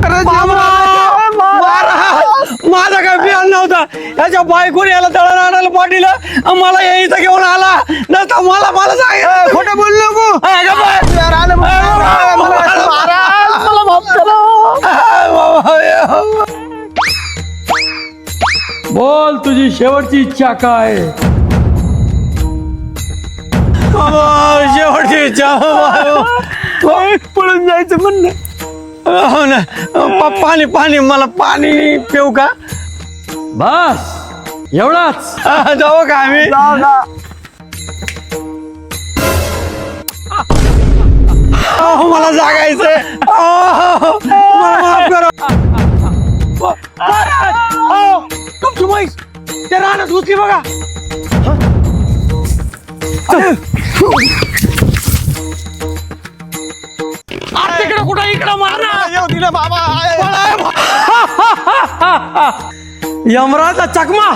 अरे माझा काय बियाण नव्हता. याच्या बायकोने याला दळण आणायला पाठवलं, मला यायचं घेऊन आला नसता. मला सांग, खोटं बोलू नको. बोल तुझी शेवटची इच्छा काय? शेवटची इच्छा पळून जायचं म्हणणं. हो ना. पाणी मला पाणी पिऊ का? बस एवढाच. जाऊ का आम्ही? मला जागायचंय. मला माफ करा. तुमची म्हैस त्या रानात घुसली बघा. तिकडे कुठं इकडं मारणार दिलं बाबा. यमराजा चकमा